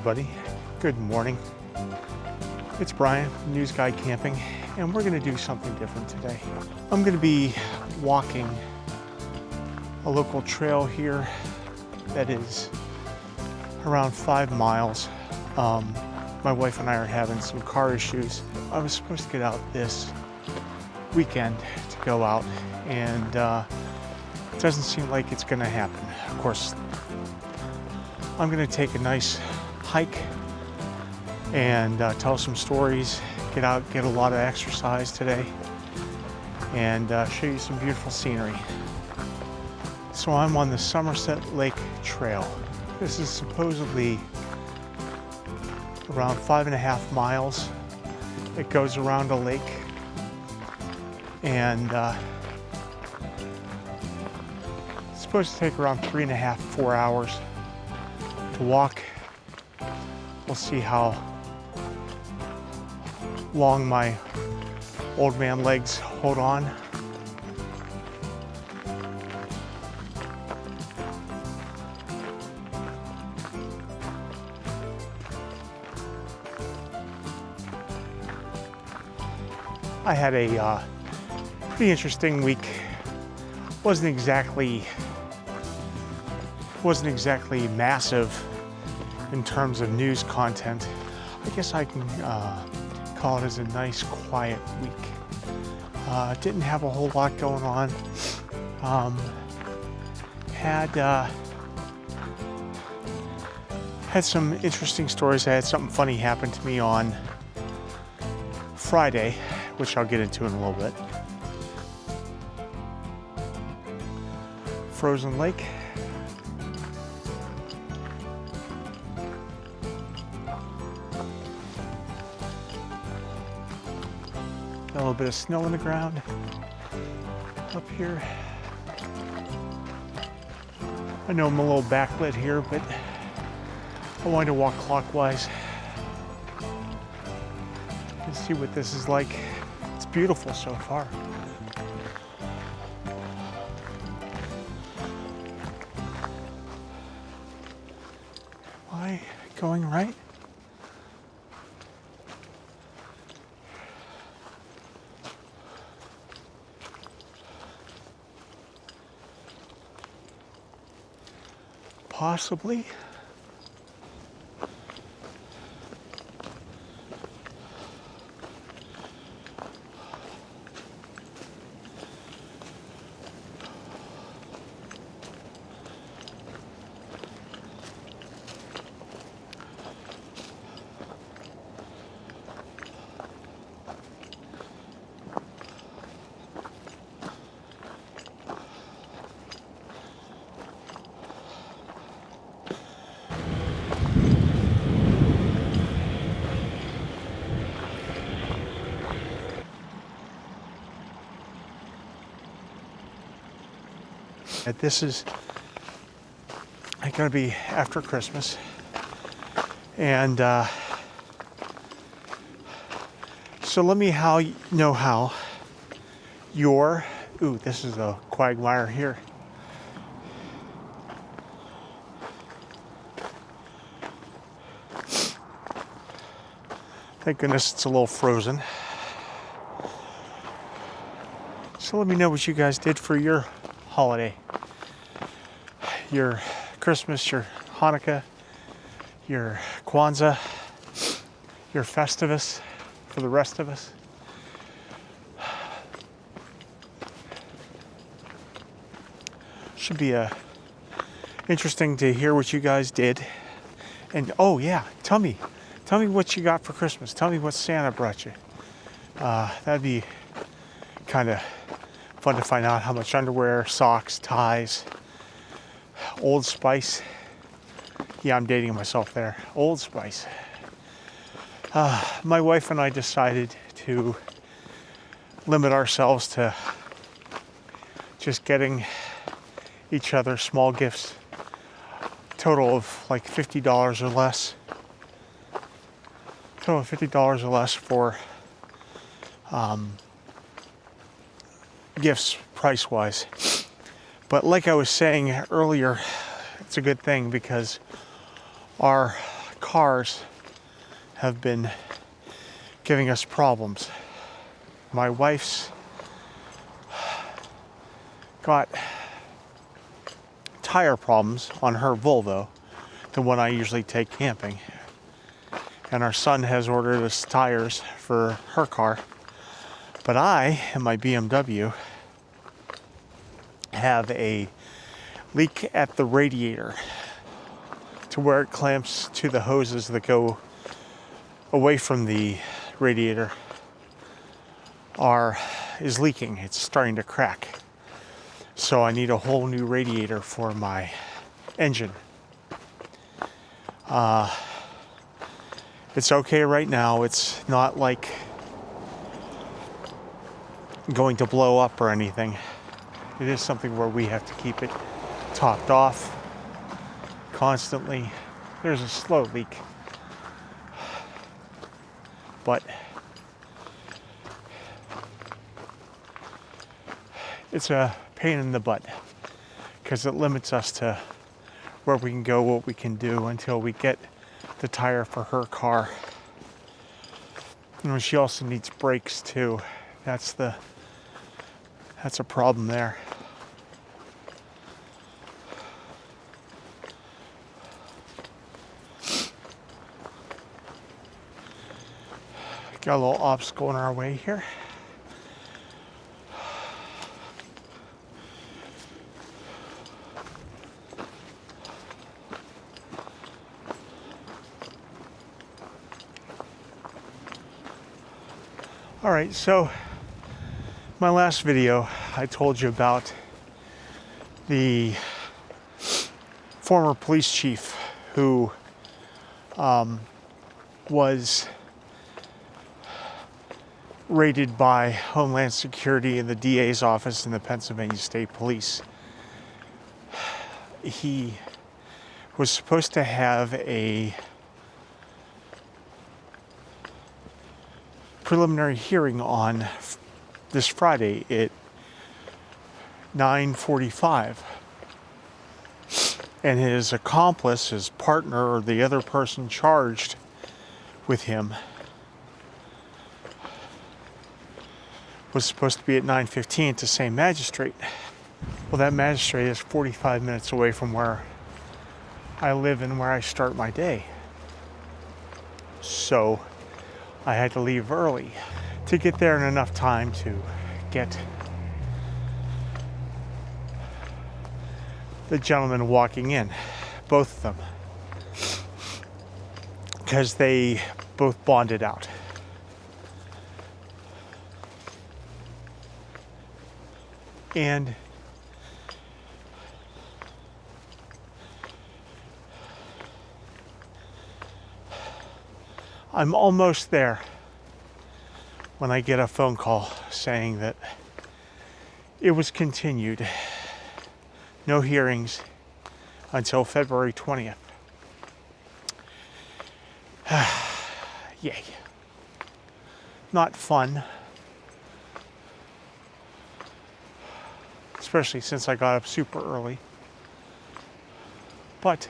everybody. Good morning. It's Brian, News Guy Camping, and we're going to do something different today. I'm going to be walking a local trail here that is around 5 miles. My wife and I are having some car issues. I was supposed to get out this weekend to go out, and it doesn't seem like it's going to happen. Of course, I'm going to take a nice hike and tell some stories, get out, get a lot of exercise today, and show you some beautiful scenery. So I'm on the Somerset Lake Trail. This is supposedly around 5.5 miles. It goes around a lake, and it's supposed to take around 3.5 to 4 hours to walk. We'll see how long my old man legs hold on. I had a pretty interesting week. Wasn't exactly massive in terms of news content. I guess I can call it as a nice quiet week. Didn't have a whole lot going on. Had some interesting stories. I had something funny happen to me on Friday, which I'll get into in a little bit. Frozen lake. A little bit of snow on the ground up here. I know I'm a little backlit here, but I wanted to walk clockwise and see what this is like. It's beautiful so far. Am I going right? Possibly. This is going to be after Christmas, and so let me know how your, this is a quagmire here. Thank goodness it's a little frozen. So let me know what you guys did for your holiday. Your Christmas, your Hanukkah, your Kwanzaa, your Festivus for the rest of us. Should be interesting to hear what you guys did. And oh yeah, tell me what you got for Christmas. Tell me what Santa brought you. That'd be kind of fun to find out. How much underwear, socks, ties, Old Spice. Yeah, I'm dating myself there. Old Spice. My wife and I decided to limit ourselves to just getting each other small gifts. Total of like $50 or less. Total of $50 or less for gifts price-wise. But like I was saying earlier, it's a good thing because our cars have been giving us problems. My wife's got tire problems on her Volvo, the one I usually take camping. And our son has ordered us tires for her car. But I, in my BMW, have a leak at the radiator to where it clamps to the hoses that go away from the radiator is leaking. It's starting to crack. So I need a whole new radiator for my engine. It's okay right now. It's not like going to blow up or anything. It is something where we have to keep it topped off constantly. There's a slow leak, but it's a pain in the butt because it limits us to where we can go, what we can do until we get the tire for her car. And she also needs brakes too. That's a problem there. Got a little obstacle in our way here. All right, so my last video, I told you about the former police chief who was raided by Homeland Security and the DA's office in the Pennsylvania State Police. He was supposed to have a preliminary hearing on this Friday at 9:45, and his accomplice, his partner, or the other person charged with him, was supposed to be at 9:15 at the same magistrate. Well, that magistrate is 45 minutes away from where I live and where I start my day. So I had to leave early to get there in enough time to get the gentleman walking in, both of them, because they both bonded out. And I'm almost there when I get a phone call saying that it was continued. No hearings until February 20th. Yay. Not fun. Especially since I got up super early. But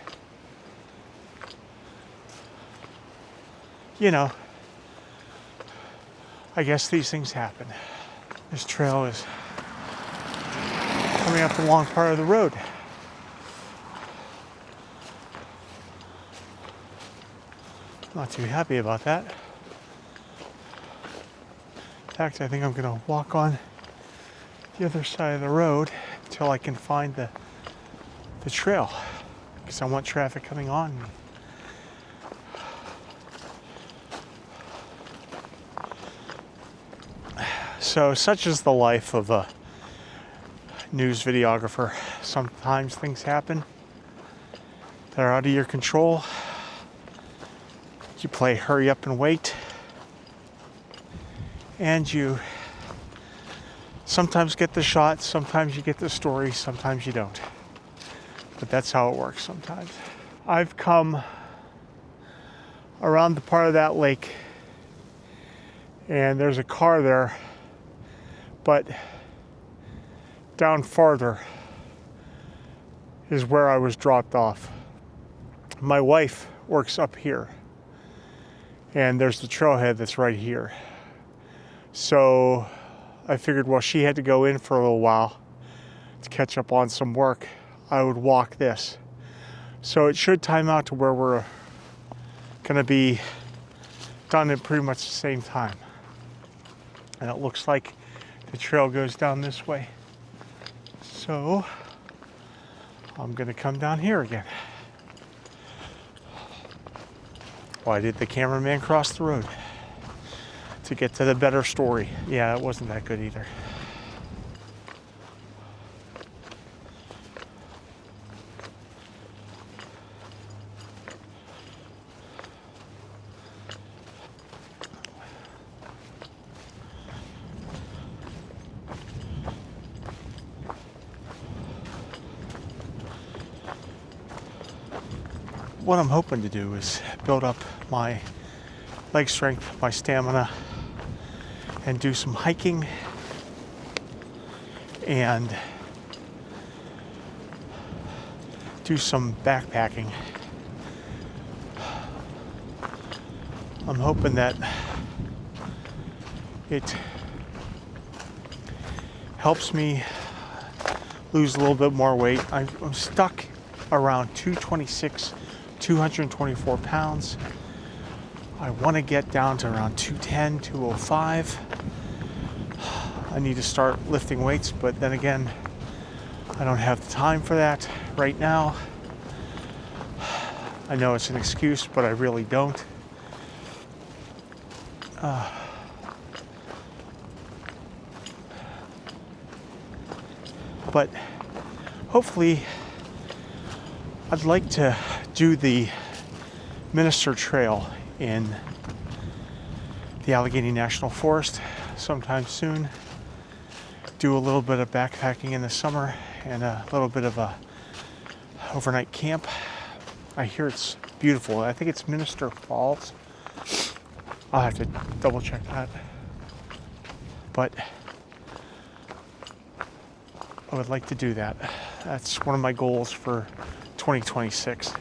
you know, I guess these things happen. This trail is coming up the long part of the road. Not too happy about that. In fact, I think I'm going to walk on the other side of the road until I can find the trail, because I want traffic coming on. So such is the life of a news videographer. Sometimes things happen that are out of your control. You play hurry up and wait. And you sometimes get the shot, sometimes you get the story, sometimes you don't. But that's how it works sometimes. I've come around the part of that lake, and there's a car there. But down farther is where I was dropped off. My wife works up here. And there's the trailhead that's right here. So I figured, well, she had to go in for a little while to catch up on some work. I would walk this. So it should time out to where we're gonna be done at pretty much the same time. And it looks like the trail goes down this way. So I'm gonna come down here again. Why did the cameraman cross the road? To get to the better story. Yeah, it wasn't that good either. What I'm hoping to do is build up my leg strength, my stamina, and do some hiking and do some backpacking. I'm hoping that it helps me lose a little bit more weight. I'm stuck around 226, 224 pounds. I want to get down to around 210, 205. I need to start lifting weights, but then again, I don't have the time for that right now. I know it's an excuse, but I really don't. But hopefully, I'd like to do the Minister Trail in the Allegheny National Forest sometime soon. Do a little bit of backpacking in the summer and a little bit of a overnight camp. I hear it's beautiful. I think it's Minister Falls. I'll have to double check that. But I would like to do that. That's one of my goals for 2026.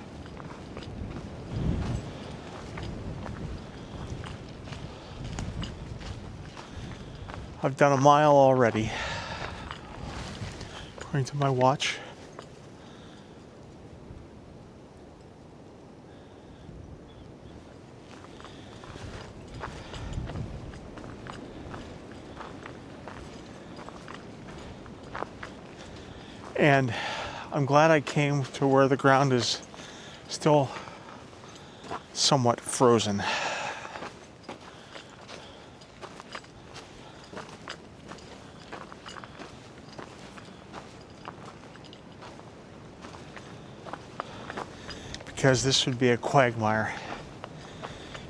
I've done a mile already, according to my watch. And I'm glad I came to where the ground is still somewhat frozen. Because this would be a quagmire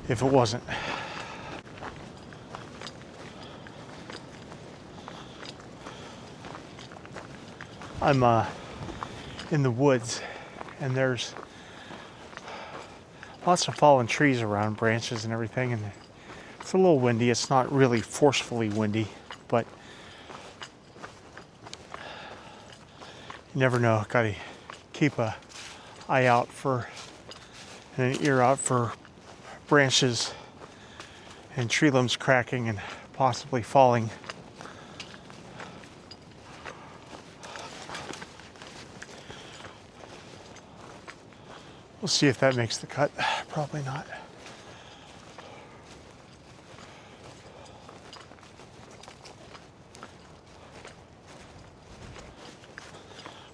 if it wasn't. I'm in the woods, and there's lots of fallen trees around, branches and everything, and it's a little windy. It's not really forcefully windy, but you never know. Gotta keep an eye out for and an ear out for branches and tree limbs cracking and possibly falling. We'll see if that makes the cut. Probably not.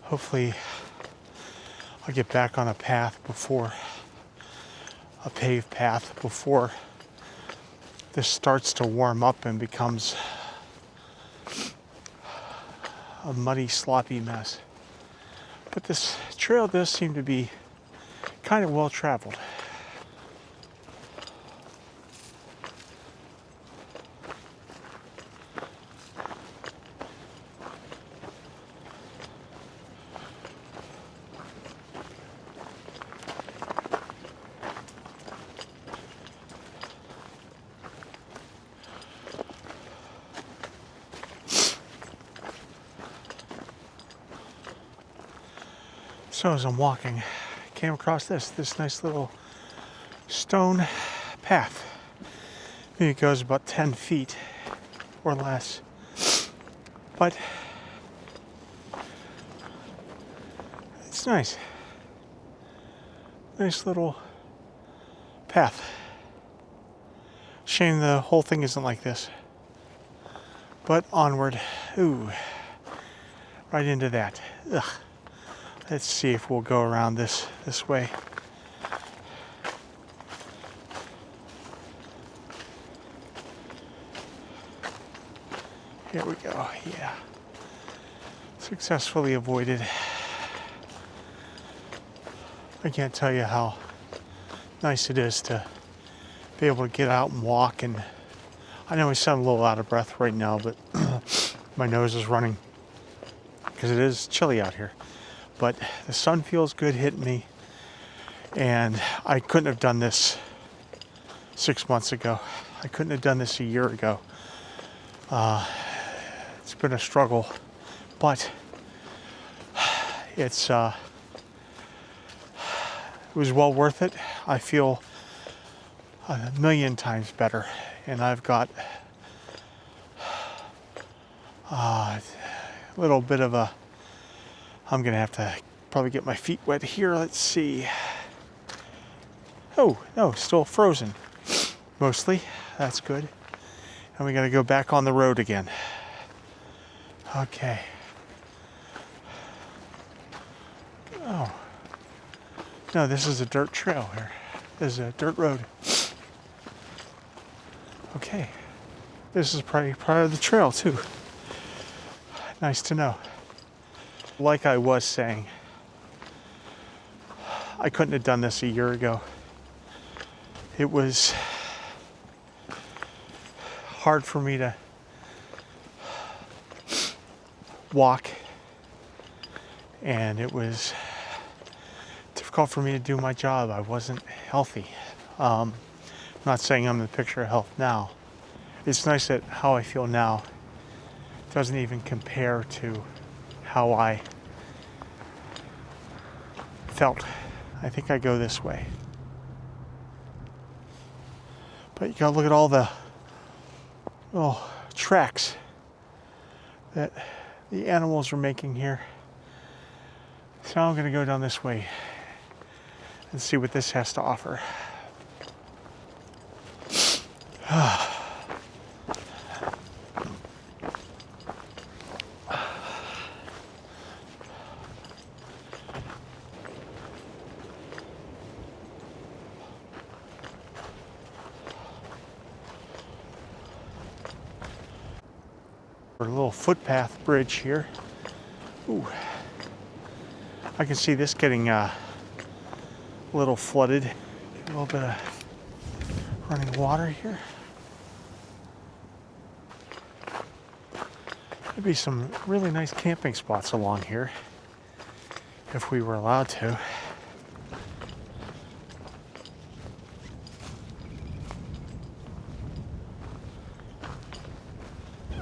Hopefully I'll get back on a path before, a paved path before this starts to warm up and becomes a muddy, sloppy mess. But this trail does seem to be kind of well traveled. So as I'm walking, I came across this nice little stone path. Maybe it goes about 10 feet or less. But it's nice. Nice little path. Shame the whole thing isn't like this. But onward. Ooh. Right into that. Ugh. Let's see if we'll go around this way. Here we go. Yeah. Successfully avoided. I can't tell you how nice it is to be able to get out and walk. And I know I sound a little out of breath right now, but my nose is running because it is chilly out here. But the sun feels good hitting me, and I couldn't have done this 6 months ago. I couldn't have done this a year ago. It's been a struggle, but it was well worth it. I feel a million times better, and I've got a little bit of a, I'm gonna have to probably get my feet wet here. Let's see. Oh, no, still frozen. Mostly, that's good. And we gotta go back on the road again. Okay. Oh. No, this is a dirt trail here. This is a dirt road. Okay. This is probably part of the trail too. Nice to know. Like I was saying, I couldn't have done this a year ago. It was hard for me to walk, and it was difficult for me to do my job. I wasn't healthy. I'm not saying I'm the picture of health now. It's nice that how I feel now doesn't even compare to how I felt. I think I go this way. But you gotta look at all the tracks that the animals are making here. So I'm gonna go down this way and see what this has to offer. A little footpath bridge here. Ooh. I can see this getting a little flooded. A little bit of running water here. There'd be some really nice camping spots along here if we were allowed to.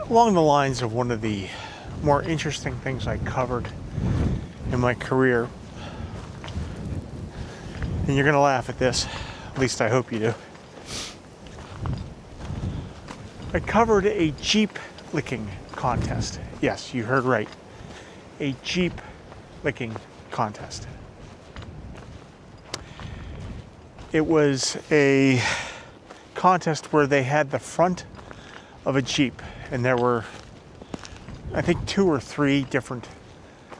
Along the lines of one of the more interesting things I covered in my career, and you're gonna laugh at this, at least I hope you do. I covered a Jeep licking contest. Yes, you heard right. A Jeep licking contest. It was a contest where they had the front of a Jeep, and there were, I think, 2 or 3 different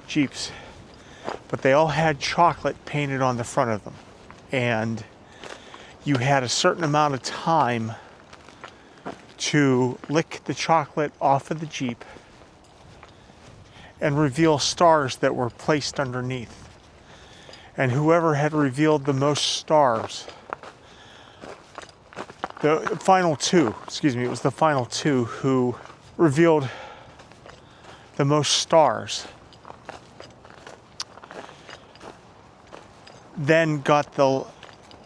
Jeeps, but they all had chocolate painted on the front of them, and you had a certain amount of time to lick the chocolate off of the Jeep and reveal stars that were placed underneath. And whoever had revealed the most stars, the final 2, it was the final 2 who revealed the most stars, then got the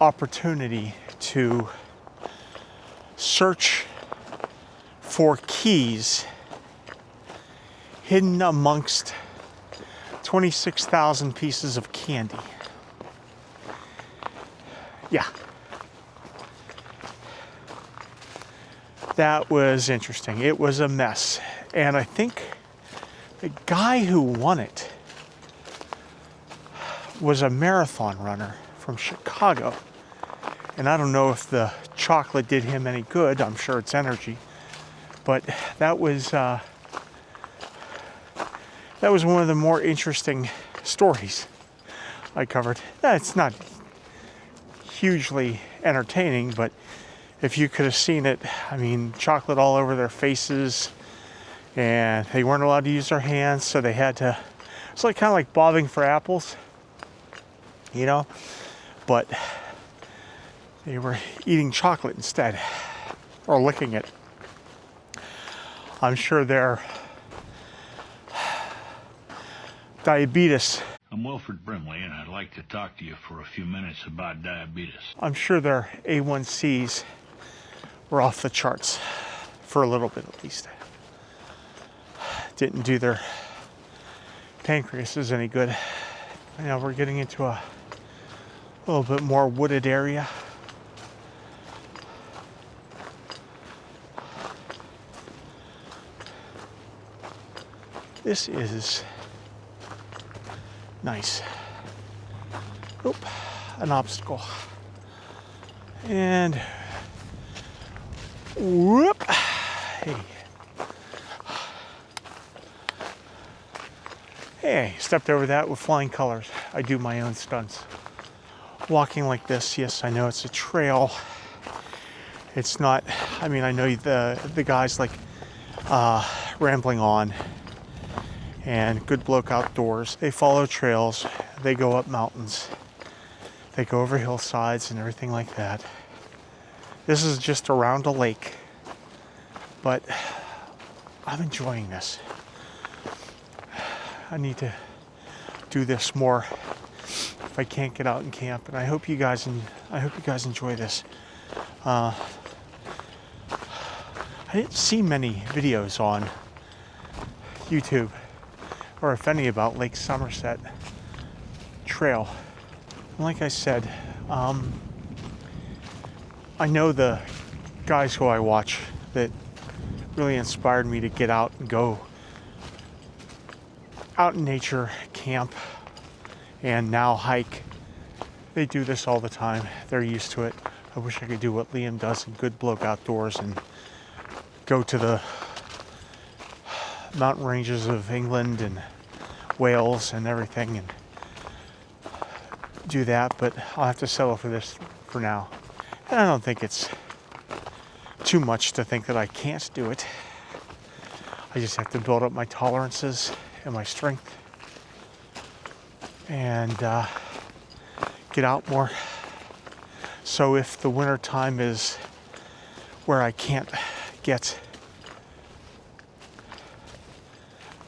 opportunity to search for keys hidden amongst 26,000 pieces of candy. Yeah. That was interesting. It was a mess. And I think the guy who won it was a marathon runner from Chicago. And I don't know if the chocolate did him any good. I'm sure it's energy. But that was one of the more interesting stories I covered. It's not hugely entertaining, but if you could have seen it, I mean, chocolate all over their faces, and they weren't allowed to use their hands, so they had to, it's like kind of like bobbing for apples, you know, but they were eating chocolate instead, or licking it. I'm sure their diabetes. I'm Wilford Brimley, and I'd like to talk to you for a few minutes about diabetes. I'm sure their A1Cs were off the charts for a little bit at least. Didn't do their pancreases any good. Now we're getting into a little bit more wooded area. This is nice. Oop, an obstacle. And whoop. Hey. Hey, stepped over that with flying colors. I do my own stunts. Walking like this, yes, I know it's a trail. It's not, I mean, I know the guys like Rambling On and Good Bloke Outdoors. They follow trails, they go up mountains, they go over hillsides and everything like that. This is just around a lake, but I'm enjoying this. I need to do this more if I can't get out and camp, and I hope you guys enjoy this. I didn't see many videos on YouTube, or if any, about Lake Somerset Trail. And like I said, I know the guys who I watch that really inspired me to get out and go out in nature, camp, and now hike. They do this all the time. They're used to it. I wish I could do what Liam does in Good Bloke Outdoors and go to the mountain ranges of England and Wales and everything and do that, but I'll have to settle for this for now. And I don't think it's too much to think that I can't do it. I just have to build up my tolerances and my strength and get out more. So if the winter time is where I can't get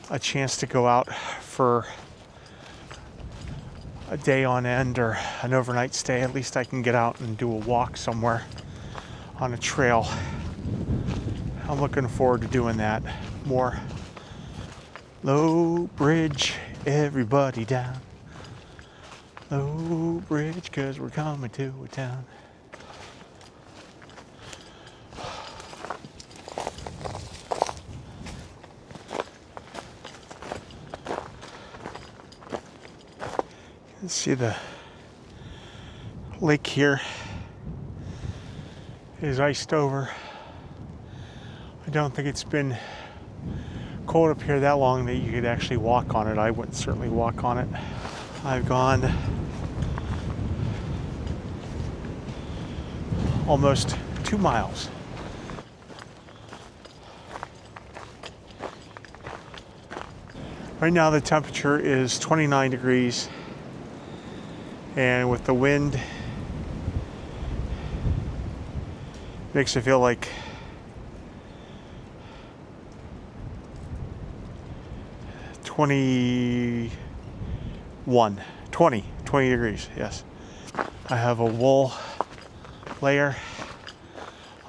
a chance to go out for a day on end or an overnight stay, at least I can get out and do a walk somewhere on a trail. I'm looking forward to doing that more. Low bridge, everybody down. Low bridge, 'cause we're coming to a town. You can see the lake here is iced over. I don't think it's been cold up here that long that you could actually walk on it. I wouldn't certainly walk on it. I've gone almost 2 miles. Right now the temperature is 29 degrees, and with the wind makes it feel like 20 degrees, yes. I have a wool layer.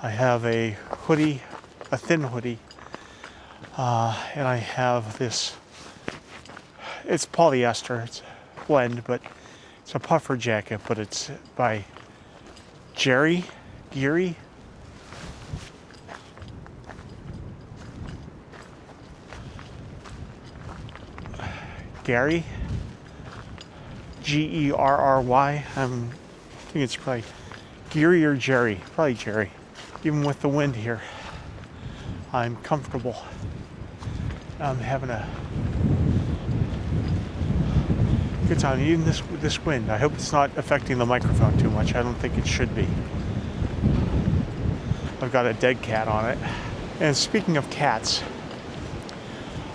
I have a hoodie, a thin hoodie, and I have this, it's polyester, it's a blend, but it's a puffer jacket, but it's by Geary. Gary. Gerry. I think it's probably Geary or Jerry. Probably Jerry. Even with the wind here, I'm comfortable. I'm having a good time. Even this wind. I hope it's not affecting the microphone too much. I don't think it should be. I've got a dead cat on it. And speaking of cats,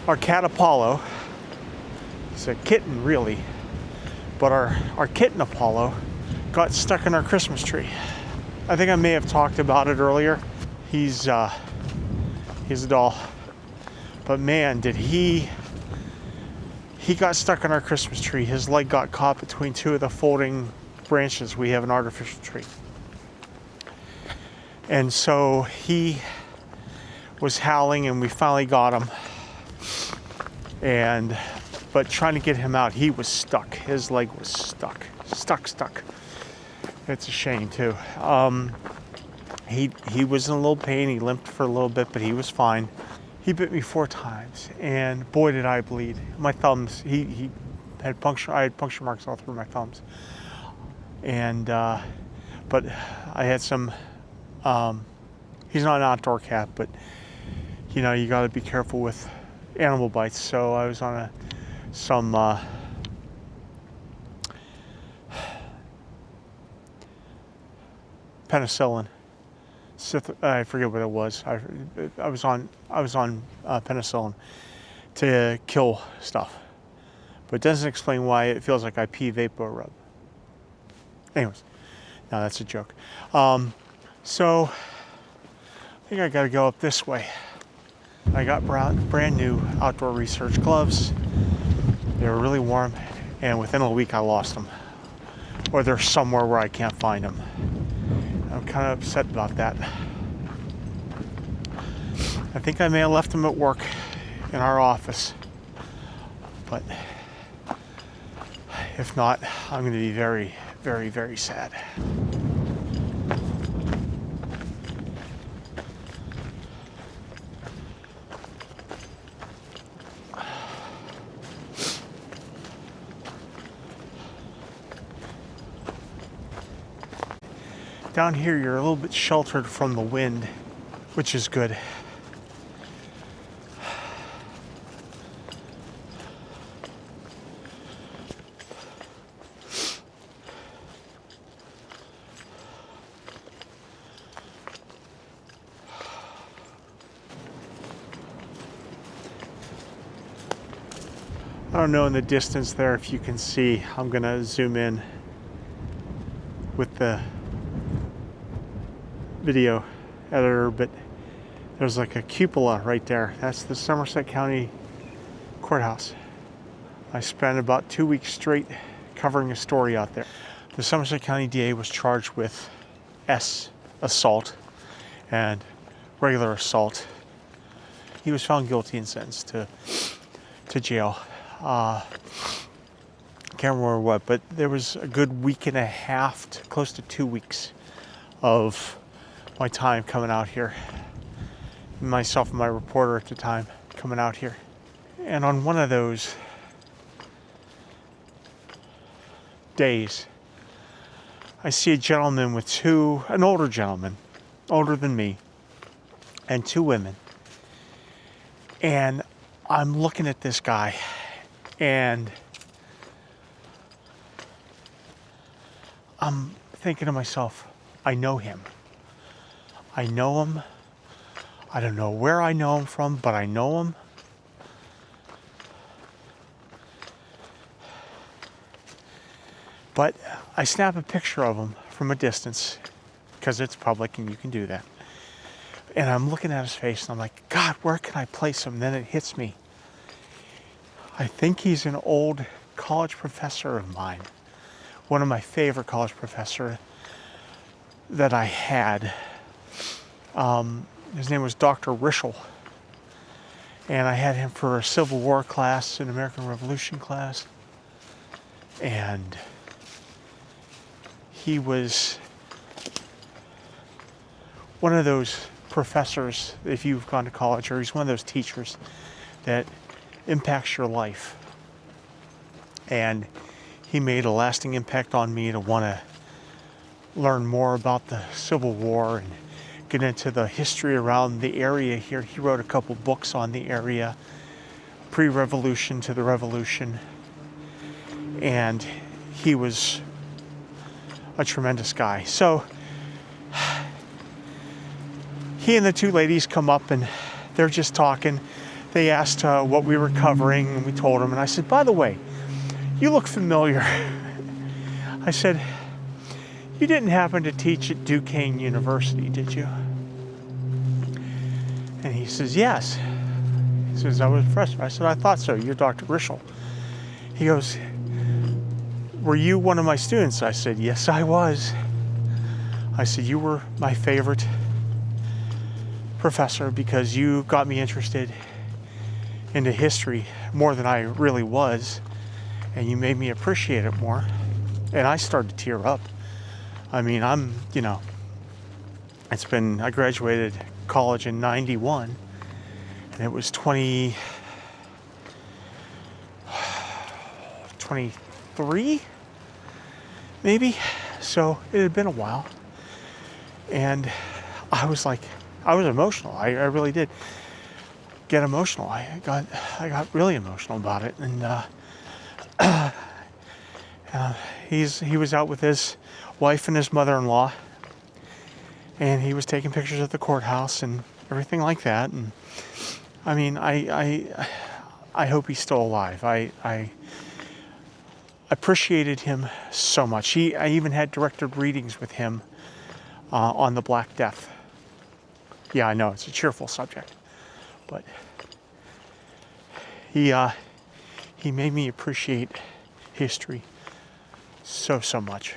our cat Apollo, it's a kitten really, but our kitten Apollo got stuck in our Christmas tree. I think I may have talked about it earlier. He's a doll, but man, did he got stuck in our Christmas tree. His leg got caught between two of the folding branches. We have an artificial tree. And so he was howling and we finally got him. But trying to get him out, he was stuck. His leg was stuck. Stuck. It's a shame too. He was in a little pain. He limped for a little bit, but he was fine. He bit me 4 times, and boy did I bleed. My thumbs, he had puncture. I had puncture marks all through my thumbs. And but I had some. He's not an outdoor cat, but you know you got to be careful with animal bites. So I was on some penicillin. I forget what it was. I was on penicillin to kill stuff, but it doesn't explain why it feels like I pee vapor rub. Anyways, no, that's a joke. So I think I got to go up this way. I got brand new outdoor research gloves. They were really warm, and within a week I lost them, or they're somewhere where I can't find them. I'm kind of upset about that. I think I may have left them at work in our office, but if not, I'm going to be very, very, very sad. Down here, you're a little bit sheltered from the wind, which is good. I don't know in the distance there if you can see. I'm gonna zoom in with the video editor, but there's like a cupola right there. That's the Somerset County Courthouse. I spent about 2 weeks straight covering a story out there. The Somerset County DA was charged with assault and regular assault. He was found guilty and sentenced to jail. Can't remember what, but there was a good week and a half, close to 2 weeks of my time coming out here. Myself and my reporter at the time coming out here. And on one of those days, I see a gentleman with an older gentleman, older than me, and 2 women. And I'm looking at this guy, and I'm thinking to myself, I know him. I know him. I don't know where I know him from, but I know him. But I snap a picture of him from a distance, because it's public and you can do that. And I'm looking at his face and I'm like, God, where can I place him? Then it hits me. I think he's an old college professor of mine. One of my favorite college professors that I had. His name was Dr. Rischel. And I had him for a Civil War class, an American Revolution class. And he was one of those professors, if you've gone to college, or he's one of those teachers that impacts your life. And he made a lasting impact on me to want to learn more about the Civil War and get into the history around the area here. He wrote a couple books on the area, pre-revolution to the revolution. And he was a tremendous guy. So he and the two ladies come up and they're just talking. They asked what we were covering, and we told them. And I said, by the way, you look familiar. I said, you didn't happen to teach at Duquesne University, did you? And he says, yes. He says, I was a professor. I said, I thought so. You're Dr. Rischel. He goes, were you one of my students? I said, yes, I was. I said, you were my favorite professor because you got me interested into history more than I really was, and you made me appreciate it more. And I started to tear up. I mean, I graduated college in 91, and it was 23, maybe. So it had been a while. And I was emotional. I really did get emotional. I got really emotional about it. And he was out with his wife and his mother-in-law, and he was taking pictures at the courthouse and everything like that. And I mean, I hope he's still alive. I appreciated him so much. I even had directed readings with him on the Black Death. Yeah, I know it's a cheerful subject, but he made me appreciate history so much.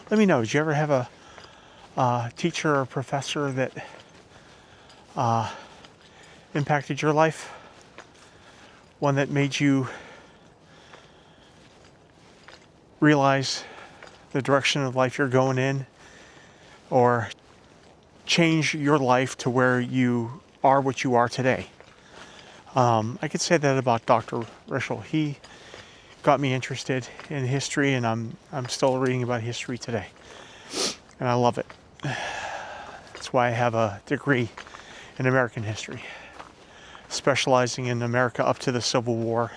Let me know, did you ever have a teacher or professor that impacted your life? One that made you realize the direction of life you're going in, or change your life to where you are what you are today? I could say that about Dr. Rischel. He got me interested in history, and I'm still reading about history today, and I love it. That's why I have a degree in American history, specializing in America up to the Civil War.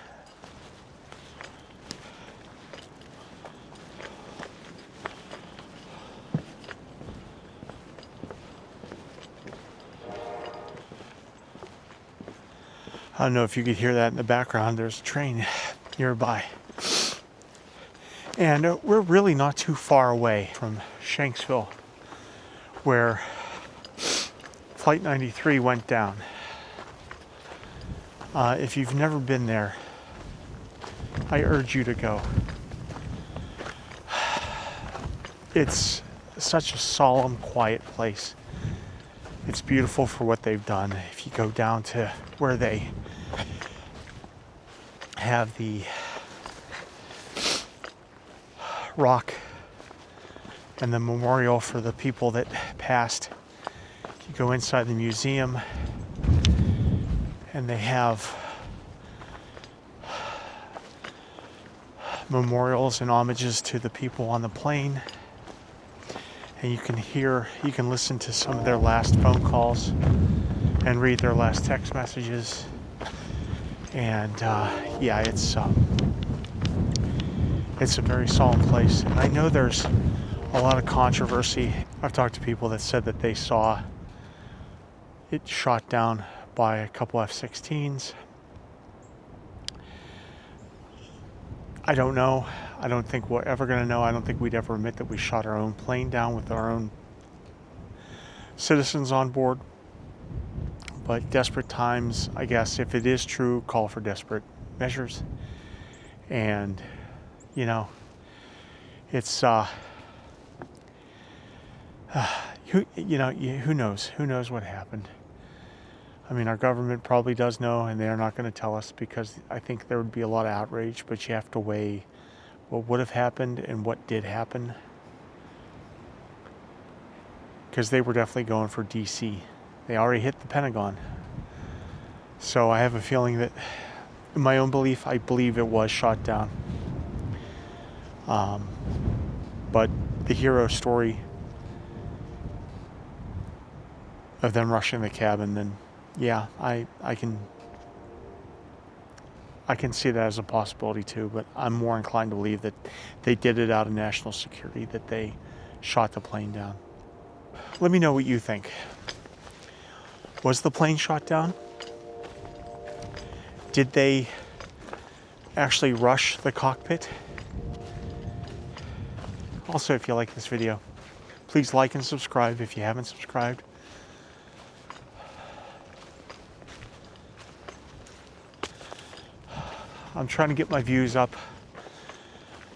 I don't know if you could hear that in the background. There's a train nearby. And we're really not too far away from Shanksville, where Flight 93 went down. If you've never been there, I urge you to go. It's such a solemn, quiet place. It's beautiful for what they've done. If you go down to where they have the rock and the memorial for the people that passed, you go inside the museum, and they have memorials and homages to the people on the plane. And you can listen to some of their last phone calls and read their last text messages. And yeah, it's a very solemn place. And I know there's a lot of controversy. I've talked to people that said that they saw it shot down by a couple F-16s. I don't know. I don't think we're ever going to know. I don't think we'd ever admit that we shot our own plane down with our own citizens on board. But desperate times, I guess, if it is true, call for desperate measures. And, it's, who knows? Who knows what happened? I mean, our government probably does know, and they're not going to tell us, because I think there would be a lot of outrage, but you have to weigh what would have happened and what did happen. Because they were definitely going for DC. They already hit the Pentagon. So I have a feeling that, in my own belief, I believe it was shot down. But the hero story of them rushing the cabin, then yeah, I can see that as a possibility too, but I'm more inclined to believe that they did it out of national security, that they shot the plane down. Let me know what you think. Was the plane shot down? Did they actually rush the cockpit? Also, if you like this video, please like and subscribe if you haven't subscribed. I'm trying to get my views up.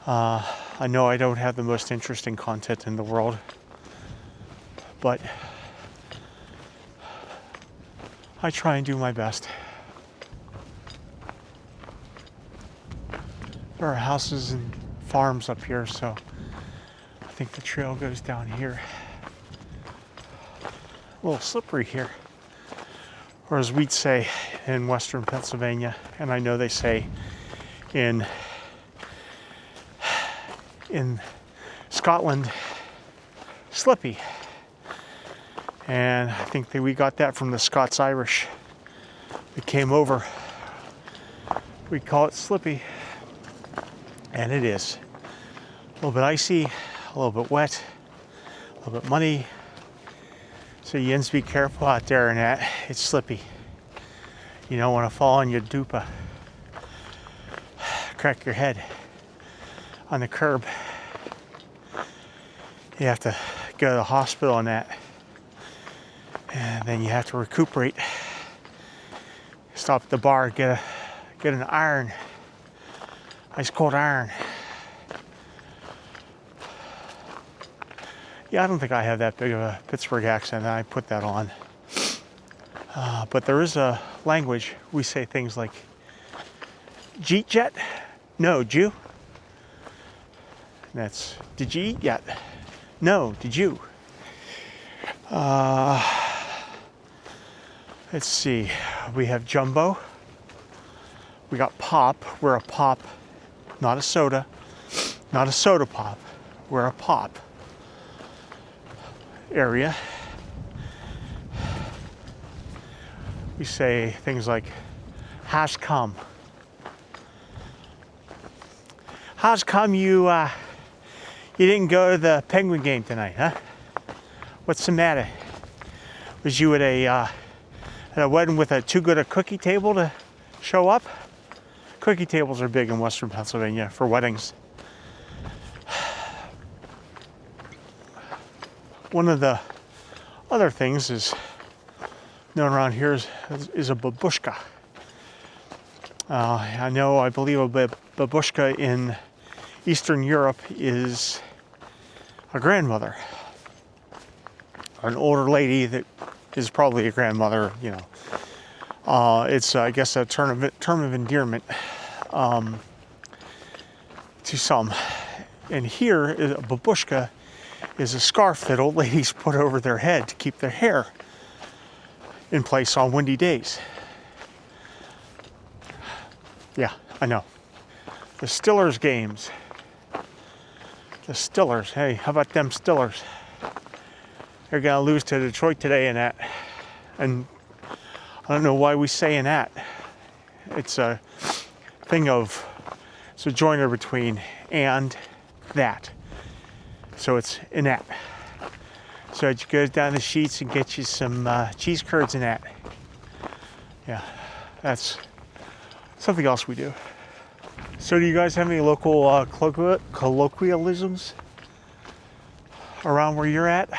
I know I don't have the most interesting content in the world, but I try and do my best. There are houses and farms up here, so I think the trail goes down here. A little slippery here, or as we'd say in Western Pennsylvania, and I know they say in Scotland, slippy. And I think that we got that from the Scots-Irish that came over. We call it slippy, and it is. A little bit icy, a little bit wet, a little bit muddy. So you ends be careful out there, and that it's slippy. You don't want to fall on your dupa, crack your head on the curb. You have to go to the hospital on that, and then you have to recuperate. Stop at the bar, get an iron, ice cold iron. Yeah, I don't think I have that big of a Pittsburgh accent. I put that on. But there is a language. We say things like, "Jeet jet? No, Jew." And that's, "Did you eat yet?" "No, did you?" Let's see. We have jumbo. We got pop. We're a pop, not a soda. Not a soda pop. We're a pop area. We say things like, "How's come? How's come you didn't go to the Penguin game tonight, huh? What's the matter? Was you at a wedding with too good a cookie table to show up?" Cookie tables are big in Western Pennsylvania for weddings. One of the other things is known around here is a babushka. I believe a babushka in Eastern Europe is a grandmother, an older lady that is probably a grandmother. You know, it's I guess a term of endearment to some. And here, a babushka is a scarf that old ladies put over their head to keep their hair in place on windy days. Yeah, I know. The Stillers games. The Stillers. Hey, how about them Stillers? They're gonna lose to Detroit today in that. And I don't know why we say in that. It's a thing of, it's a joiner between and that. So it's in that. So it goes down the sheets and get you some cheese curds in that. Yeah, that's something else we do. So do you guys have any local colloquialisms around where you're at?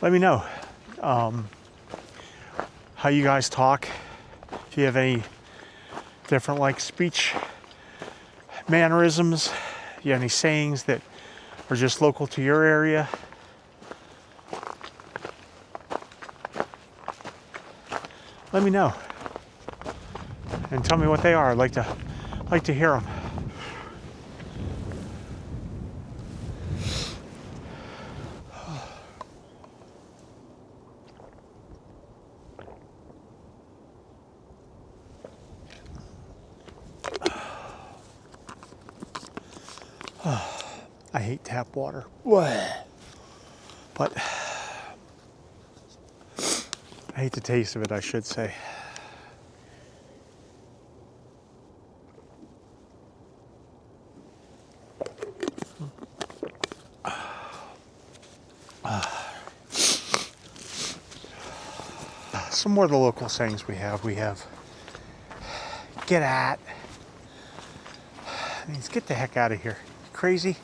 Let me know how you guys talk. If you have any different like speech mannerisms, you have any sayings that are just local to your area. Let me know and tell me what they are. I'd like to hear them. I hate tap water. But I hate the taste of it, I should say. Some more of the local sayings we have. We have get at. It means get the heck out of here. You crazy?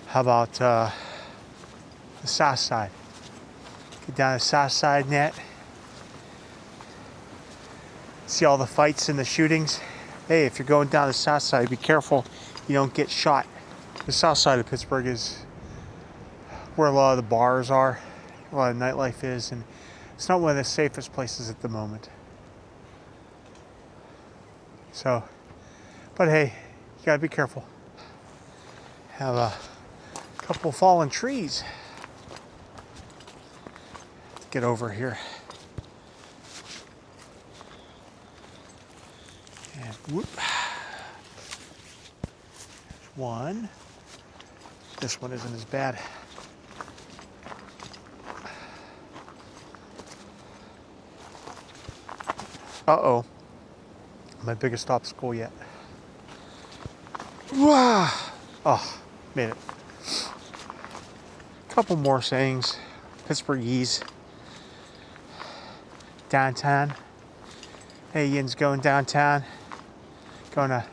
How about the south side? Get down the south side net. See all the fights and the shootings? Hey, if you're going down the south side, be careful you don't get shot. The south side of Pittsburgh is where a lot of the bars are, a lot of nightlife is, and it's not one of the safest places at the moment. So, but hey, you gotta be careful. Have a couple fallen trees. Let's get over here. And whoop. There's one. This one isn't as bad. Uh-oh. My biggest obstacle yet. Wah! Oh, made it. Couple more sayings. Pittsburghese. Downtown. Hey, Yin's going downtown. Going to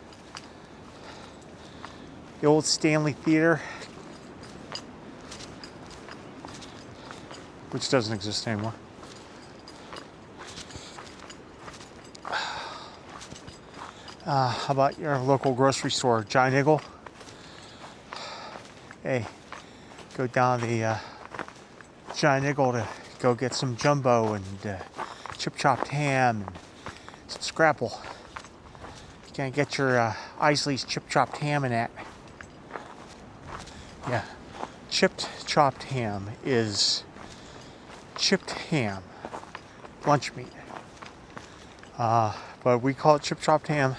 the old Stanley Theater, which doesn't exist anymore. How about your local grocery store, Giant Eagle? Hey, go down the Giant Eagle to go get some jumbo and chip chopped ham and some scrapple. You can't get your Isley's chip chopped ham in that. Yeah, chipped chopped ham is chipped ham, lunch meat. But we call it chip chopped ham.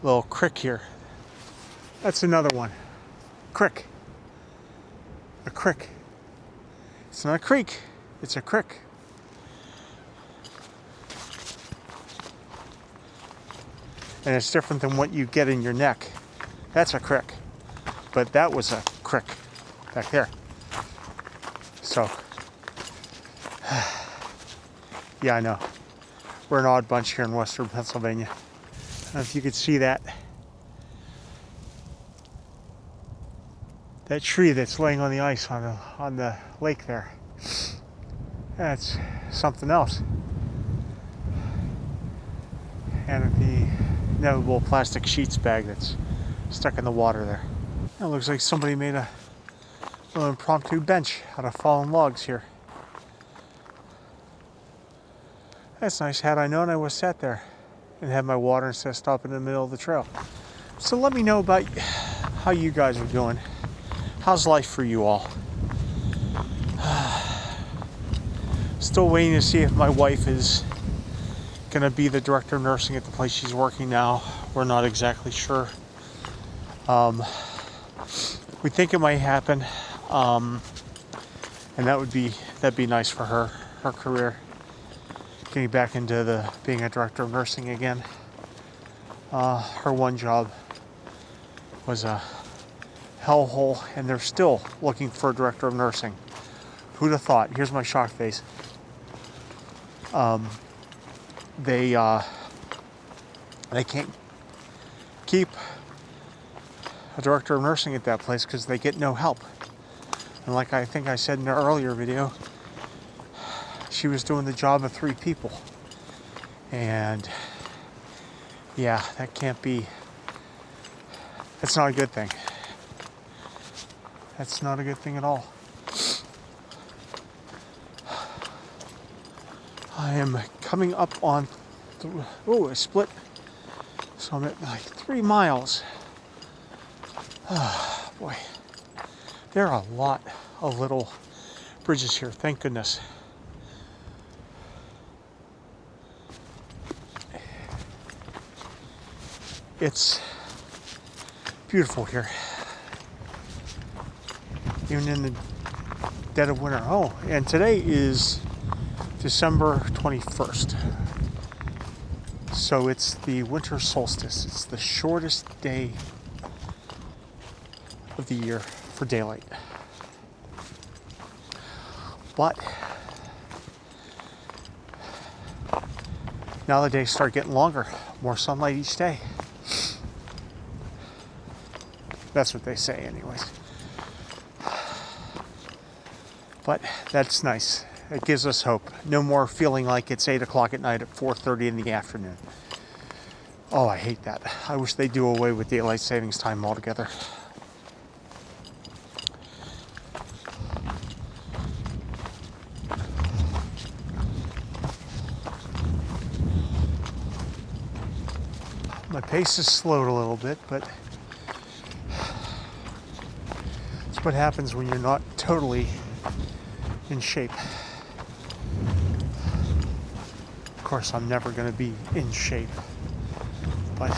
Little crick here. That's another one. Crick. A crick. It's not a creek, it's a crick. And it's different than what you get in your neck. That's a crick. But that was a crick back there. So, yeah, I know. We're an odd bunch here in Western Pennsylvania. I don't know if you could see that. That tree that's laying on the ice on the lake there. That's something else. And the inevitable plastic sheets bag that's stuck in the water there. It looks like somebody made a little impromptu bench out of fallen logs here. That's nice. Had I known, I would have sat there and had my water instead of stopping in the middle of the trail. So let me know about how you guys are doing. How's life for you all? Still waiting to see if my wife is going to be the director of nursing at the place she's working now. We're not exactly sure. We think it might happen, and that'd be nice for her career, getting back into being a director of nursing again. Her one job was a hellhole, and they're still looking for a director of nursing. Who'd have thought? Here's my shock face. They can't keep a director of nursing at that place because they get no help. And like I think I said in an earlier video, she was doing the job of 3 people. And yeah, that can't be, that's not a good thing. That's not a good thing at all. I am coming up on, a split. So I'm at like 3 miles. Oh, boy. There are a lot of little bridges here, thank goodness. It's beautiful here. Even in the dead of winter. Oh, and today is December 21st. So it's the winter solstice. It's the shortest day of the year for daylight. But now the days start getting longer. More sunlight each day. That's what they say anyways. But that's nice. It gives us hope. No more feeling like it's 8 o'clock at night at 4:30 in the afternoon. Oh, I hate that. I wish they'd do away with daylight savings time altogether. My pace has slowed a little bit, but it's what happens when you're not totally in shape. Of course, I'm never going to be in shape, but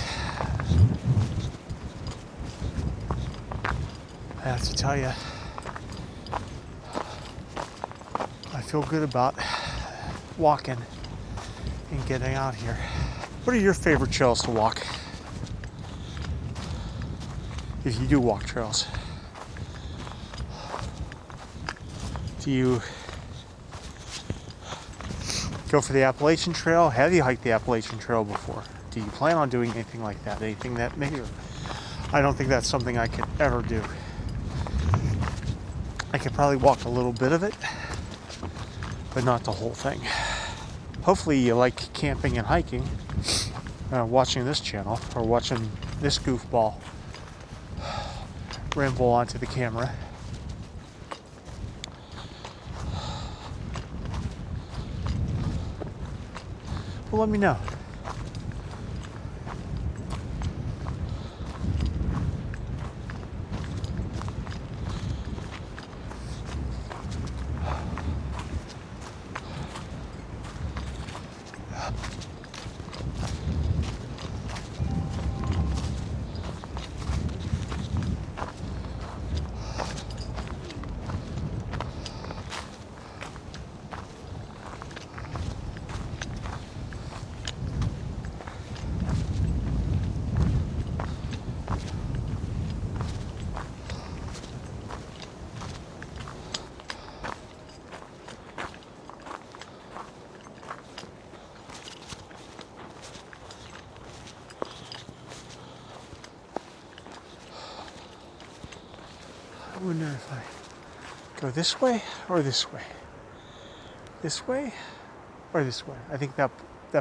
I have to tell you, I feel good about walking and getting out here. What are your favorite trails to walk? If you do walk trails, do you go for the Appalachian Trail? Have you hiked the Appalachian Trail before? Do you plan on doing anything like that? Anything that major? I don't think that's something I could ever do. I could probably walk a little bit of it, but not the whole thing. Hopefully you like camping and hiking, watching this channel, or watching this goofball ramble onto the camera. Well, let me know. I wonder if I go this way or this way. This way or this way. I think that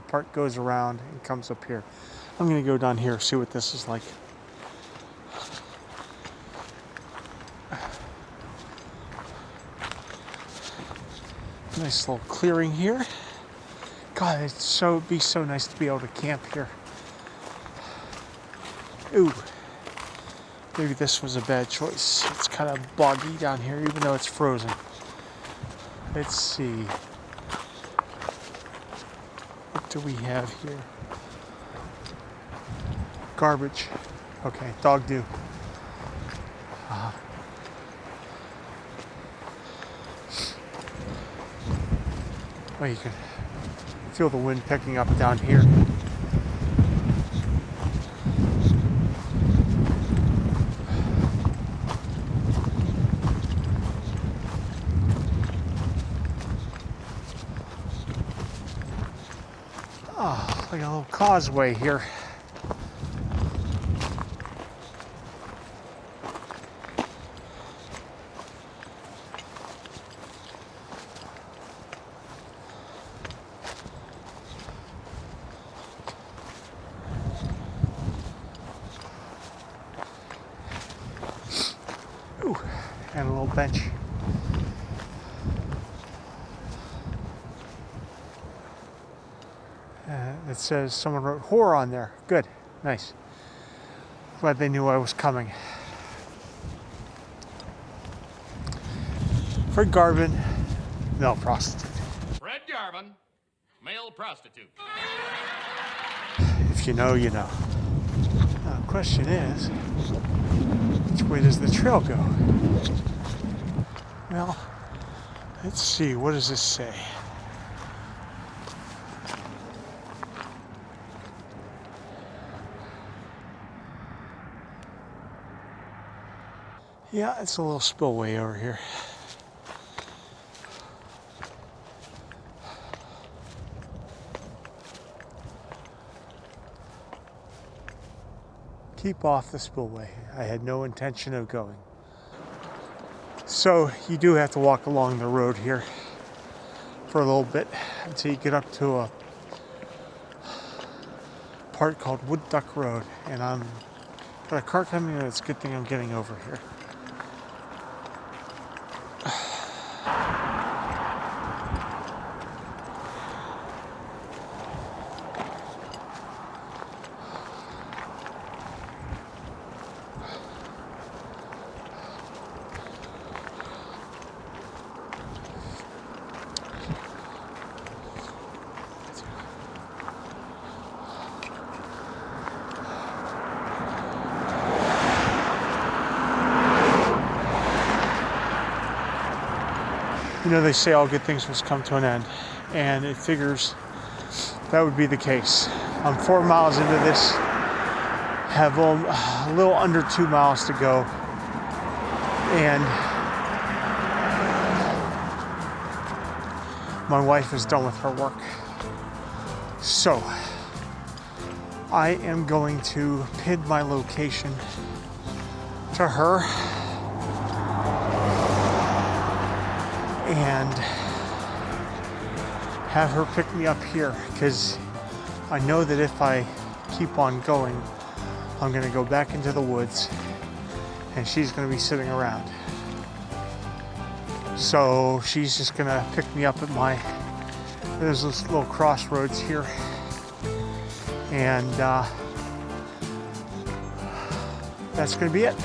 part goes around and comes up here. I'm going to go down here, see what this is like. Nice little clearing here. God, it'd be so nice to be able to camp here. Ooh. Maybe this was a bad choice. It's kind of boggy down here, even though it's frozen. Let's see. What do we have here? Garbage. Okay, dog do. Well, you can feel the wind picking up down here. Oh, like a little causeway here. Ooh, and a little bench. It says someone wrote horror on there. Good, nice. Glad they knew I was coming. Fred Garvin, male prostitute. Fred Garvin, male prostitute. If you know, you know. question is, which way does the trail go? Well, let's see, what does this say? Yeah, it's a little spillway over here. Keep off the spillway. I had no intention of going. So you do have to walk along the road here for a little bit until you get up to a part called Wood Duck Road. And I'm got a car coming in. It's a good thing I'm getting over here. You know, they say all good things must come to an end, and it figures that would be the case. I'm 4 miles into this, have a little under 2 miles to go, and my wife is done with her work. So I am going to pin my location to her and have her pick me up here, because I know that if I keep on going, I'm going to go back into the woods and she's going to be sitting around. So she's just going to pick me up at there's this little crossroads here, and that's going to be it.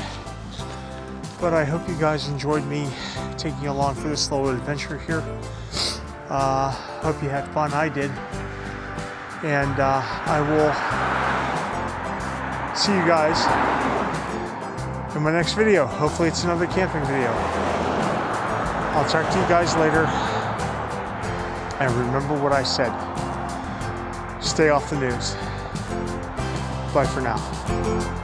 But I hope you guys enjoyed me taking you along for this little adventure here. Hope you had fun. I did. And I will see you guys in my next video. Hopefully it's another camping video. I'll talk to you guys later. And remember what I said. Stay off the news. Bye for now.